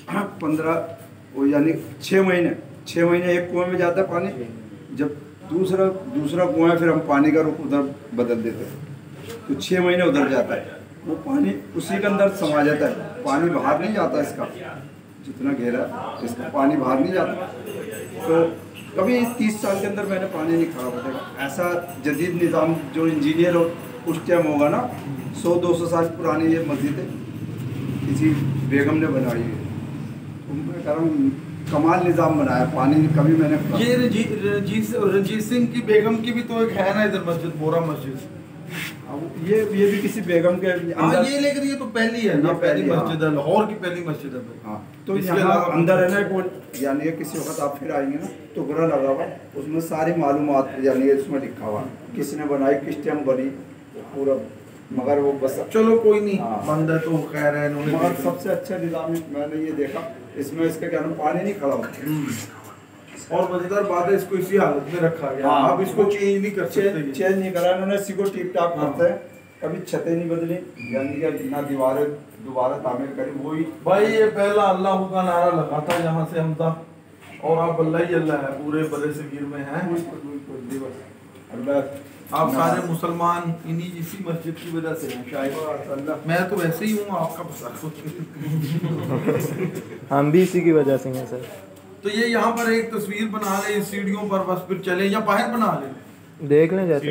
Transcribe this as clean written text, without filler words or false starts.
15 यानी 6 महीने एक कुएं में जाता है पानी। जब दूसरा कुआं है फिर हम पानी का रुख उधर बदल देते हैं, तो 6 महीने उधर जाता है, वो पानी उसी के अंदर समा जाता है, पानी बाहर नहीं जाता इसका, जितना गहरा इसका पानी बाहर नहीं जाता। तो कभी 30 साल के अंदर मैंने पानी नहीं खराब होता। ऐसा जदीद निज़ाम जो इंजीनियर उस टाइम होगा ना, 100-200 साल पुरानी ये मस्जिद है, किसी बेगम ने बनाई है। तो मैं कह रहा हूँ कमाल निज़ाम बनाया, पानी कभी मैंने ये रंजीत सिंह की बेगम की भी तो एक है ना इधर मस्जिद, बोरा मस्जिद। ये भी किसी बेगम के अंदर, ये लेकिन ये तो पहली है ना, पहली मस्जिद है, लाहौर की पहली मस्जिद है। हाँ, तो यहाँ अंदर है ना कौन, यानी किसी वक्त आप फिर आएंगे ना तो टुकड़ा लगा हुआ, उसमें सारी मालूमात यानी इसमें लिखा हुआ किसने बनाई, किस टाइम बनी पूरा। मगर वो बस चलो कोई नहीं, बंद है तो खैर है। मगर सबसे अच्छा निज़ाम मैंने ये देखा, इसमें इसका क्या नाम, पानी नहीं खड़ा होता। और मजेदार बात है, इसको इसी हालत में रखा गया। हाँ, आप इसको चेंज नहीं कर सकते, चेंज नहीं करा इन्होंने, इसी को टिप टाप करते हैं, कभी छतें नहीं बदली, यानी कि ना दीवारें दोबारा तामीर करी। वही भाई ये पहला अल्लाह का नारा लगा था यहाँ से हमदा, और आप अल्लाह ही अल्लाह है, पूरे बड़े सगीर में हैं। आप सारे मुसलमान इन्हीं इसी मस्जिद की वजह से हैं शायद। मैं तो वैसे ही हूँ, आपका पता। हम भी इसी की वजह से हैं सर। तो ये यहाँ पर एक तस्वीर बना ले सीढ़ियों पर, बस फिर चले या बाहर बना ले, देख लें जैसे